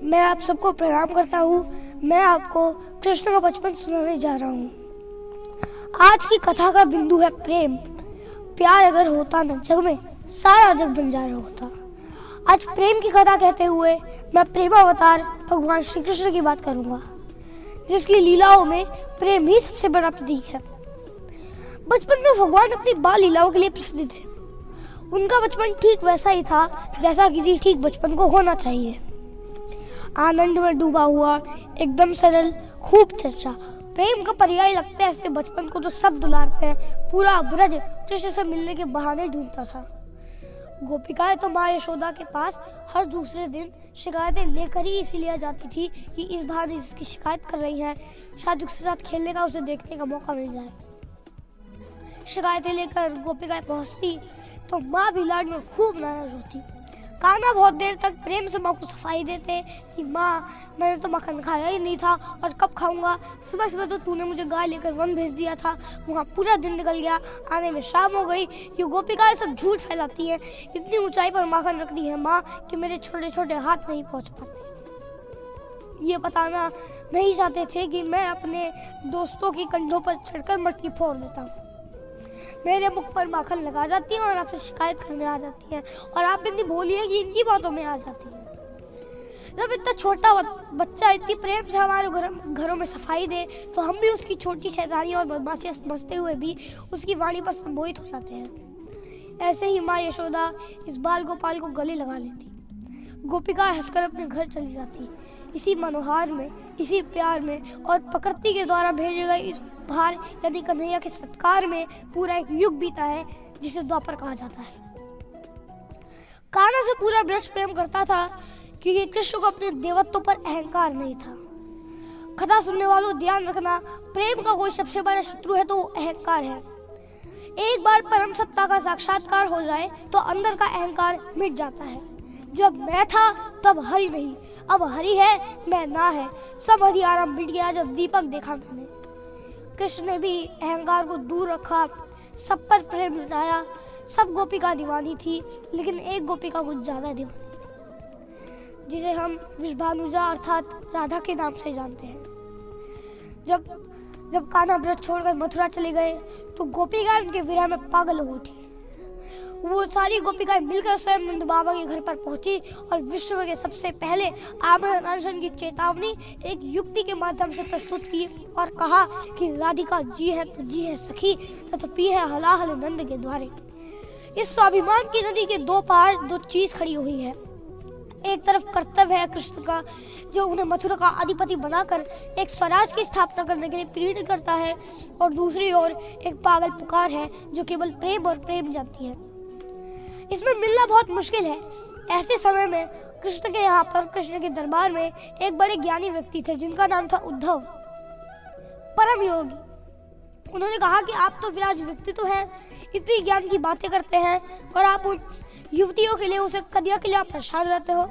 मैं आप सबको प्रणाम करता हूँ। मैं आपको कृष्ण का बचपन सुनाने जा रहा हूँ। आज की कथा का बिंदु है प्रेम। प्यार अगर होता न जग में, सारा जग बंजारा होता। आज प्रेम की कथा कहते हुए मैं प्रेमावतार भगवान श्री कृष्ण की बात करूंगा, जिसकी लीलाओं में प्रेम ही सबसे बड़ा प्रतीक है। बचपन में भगवान अपनी बाल लीलाओं के लिए प्रसिद्ध थे। उनका बचपन ठीक वैसा ही था जैसा किसी ठीक बचपन को होना चाहिए। आनंद में डूबा हुआ, एकदम सरल, खूब चर्चा, प्रेम का पर्याय लगता है ऐसे बचपन को तो सब दुलारते हैं। पूरा ब्रज कृष्ण से मिलने के बहाने ढूंढता था। गोपिकाएं तो माँ यशोदा के पास हर दूसरे दिन शिकायतें लेकर ही इसीलिए जाती थी कि इस बहाने इसकी शिकायत कर रही है, शायद उसके साथ खेलने का, उसे देखने का मौका मिल जाए। शिकायतें लेकर गोपिकाएं पहुंचती तो माँ भी लाड में खूब नाराज होती। कान्हा बहुत देर तक प्रेम से माँ को सफाई देते कि माँ, मैंने तो मक्खन खाया ही नहीं था और कब खाऊंगा। सुबह सुबह तो तूने मुझे गाय लेकर वन भेज दिया था, वहाँ पूरा दिन निकल गया, आने में शाम हो गई। ये गोपिकाएं सब झूठ फैलाती हैं। इतनी ऊंचाई पर माखन रख दी है माँ कि मेरे छोटे छोटे हाथ नहीं पहुँच पाते। ये बताना नहीं चाहते थे कि मैं अपने दोस्तों के कंधों पर चढ़कर मटकी फोड़ देता हूँ। मेरे मुख पर माखन लगा जाती है और आपसे शिकायत करने आ जाती है, और आप इतनी भोली है कि इनकी बातों में आ जाती है। जब इतना छोटा बच्चा इतनी प्रेम से हमारे घरों में सफाई दे तो हम भी उसकी छोटी शैतानी और बदमाशियां समझते हुए भी उसकी वाणी पर सम्मोहित हो जाते हैं। ऐसे ही माँ यशोदा इस बाल गोपाल को गले लगा लेती। गोपिका हंसकर अपने घर चली जाती। इसी मनोहार में, इसी प्यार में और प्रकृति के द्वारा भेजे गए इस उपहार यानी कन्हैया के सत्कार में पूरा एक युग बीता है, जिसे द्वापर कहा जाता है। कान्हा से पूरा ब्रज प्रेम करता था क्योंकि कृष्ण को अपने देवत्व पर अहंकार नहीं था। कथा सुनने वालों ध्यान रखना, प्रेम का कोई सबसे बड़ा शत्रु है तो वो अहंकार है। एक बार परम सत्ता का साक्षात्कार हो जाए तो अंदर का अहंकार मिट जाता है। जब मैं था तब हरि नहीं, अब हरि है मैं ना है। सब हरि आराम मिट गया जब दीपक देखा मैंने। कृष्ण ने भी अहंकार को दूर रखा, सब पर प्रेम लुटाया। सब गोपिका दीवानी थी, लेकिन एक गोपिका कुछ ज्यादा दीवानी, जिसे हम विषभानुजा अर्थात राधा के नाम से जानते हैं। जब कान्हा ब्रज छोड़कर मथुरा चले गए तो गोपिकाएं उनके विरह में पागल हो उठी। वो सारी गोपिकाएं मिलकर स्वयं नंद बाबा के घर पर पहुंची और विश्व के सबसे पहले आमरण अनशन की चेतावनी एक युक्ति के माध्यम से प्रस्तुत की और कहा कि राधिका जी है तो जी है सखी, तथापि है हलाहल नंद के द्वारे। इस स्वाभिमान की नदी के दो पार दो चीज खड़ी हुई है। एक तरफ कर्तव्य है कृष्ण का, जो उन्हें मथुरा का अधिपति बनाकर एक स्वराज की स्थापना करने के लिए प्रेरित करता है, और दूसरी ओर एक पागल पुकार है जो केवल प्रेम और प्रेम जानती है। इसमें मिलना बहुत मुश्किल है। ऐसे समय में कृष्ण के यहाँ पर, कृष्ण के दरबार में एक बड़े ज्ञानी व्यक्ति थे जिनका नाम था उद्धव, परम योगी। उन्होंने कहा कि आप तो विराज व्यक्ति तो हैं, इतनी ज्ञान की बातें करते हैं और आप उन युवतियों के लिए, उसे कन्या के लिए आप परेशान रहते हो।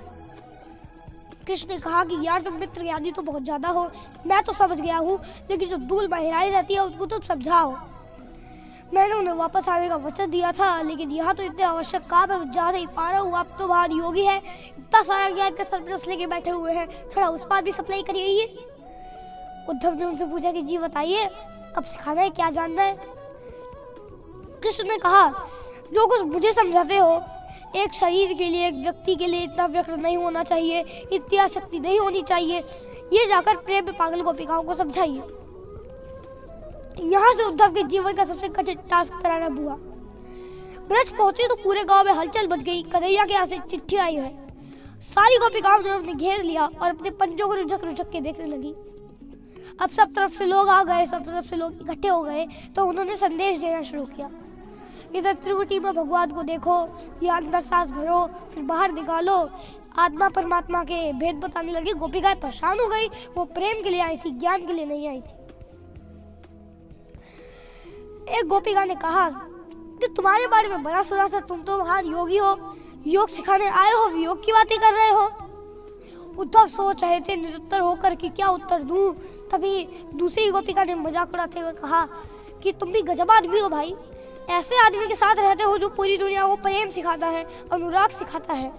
कृष्ण ने कहा कि यार तुम मित्र ज्ञानी तो बहुत ज्यादा हो, मैं तो समझ गया हूँ, लेकिन जो दूल महिलाएं रहती है उनको तुम समझाओ। मैंने उन्हें वापस आने का वचन दिया था, लेकिन यहाँ तो इतने आवश्यक काम है, जा नहीं पा रहा हूँ। आप तो बाहर योगी है, इतना सारा ज्ञान का सरप्लस लेके बैठे हुए हैं, थोड़ा उस पार भी सप्लाई करिए। उद्धव ने उनसे पूछा कि जी बताइए, अब सिखाना है, क्या जानना है। कृष्ण ने कहा जो कुछ मुझे समझाते हो, एक शरीर के लिए, एक व्यक्ति के लिए इतना व्यक्त नहीं होना चाहिए, इतनी आसक्ति नहीं होनी चाहिए। ये जाकर प्रेम में पागल गोपिकाओं को समझाइए। यहाँ से उद्धव के जीवन का सबसे कठिन टास्क प्रारंभ हुआ। ब्रज पहुंचे तो पूरे गांव में हलचल मच गई। कन्हैया के यहाँ से चिट्ठी आई है। सारी गोपिकाओं ने उन्हें घेर लिया और अपने पंजों को रुझक रुझक के देखने लगी। अब सब तरफ से लोग आ गए, सब तरफ से लोग इकट्ठे हो गए, तो उन्होंने संदेश देना शुरू किया। इधर त्रिकुटी में भगवान को देखो, या अंदर सांस भरो फिर बाहर निकालो, आत्मा परमात्मा के भेद बताने लगी। गोपिकाएं परेशान हो गई। वो प्रेम के लिए आई थी, ज्ञान के लिए नहीं आई थी। एक गोपिका ने कहा कि तुम्हारे बारे में बड़ा सुना था, तुम तो महान योगी हो, योग सिखाने आए हो, योग की बातें कर रहे हो। उद्धव सोच रहे थे निरुत्तर होकर कि क्या उत्तर दूं। तभी दूसरी गोपिका ने मजाक उड़ाते हुए कहा कि तुम भी गजब आदमी हो भाई, ऐसे आदमी के साथ रहते हो जो पूरी दुनिया को प्रेम सिखाता है, अनुराग सिखाता है।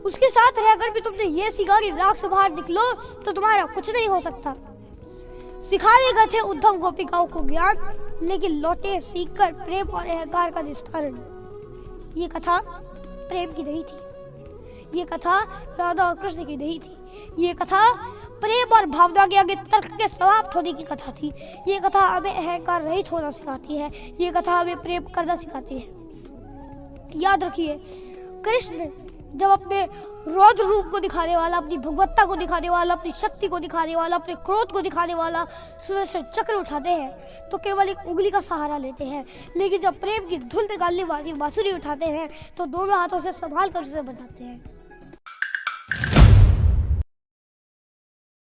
उसके साथ रहकर भी तुमने ये सीखा कि राग से बाहर निकलो तो तुम्हारा कुछ नहीं हो सकता। सिखाने गए थे उद्धव गोपिकाओं को ज्ञान, लेकिन लौटे सीखकर प्रेम और अहंकार का विस्तारण। ये कथा प्रेम की नहीं थी, ये कथा राधा और कृष्ण की नहीं थी, ये कथा प्रेम और भावना के आगे तर्क के समाप्त होने की कथा थी। ये कथा हमें अहंकार रहित होना सिखाती है, ये कथा हमें प्रेम करना सिखाती है। याद रखिए, कृष्ण जब अपने रौद्र रूप को दिखाने वाला, अपनी भगवत्ता को दिखाने वाला, अपनी शक्ति को दिखाने वाला, अपने क्रोध को दिखाने वाला सुदर्शन चक्र उठाते हैं तो केवल एक उंगली का सहारा लेते हैं, लेकिन जब प्रेम की धुन निकालने वाली बांसुरी उठाते हैं तो दोनों हाथों से संभाल कर उसे बजाते हैं।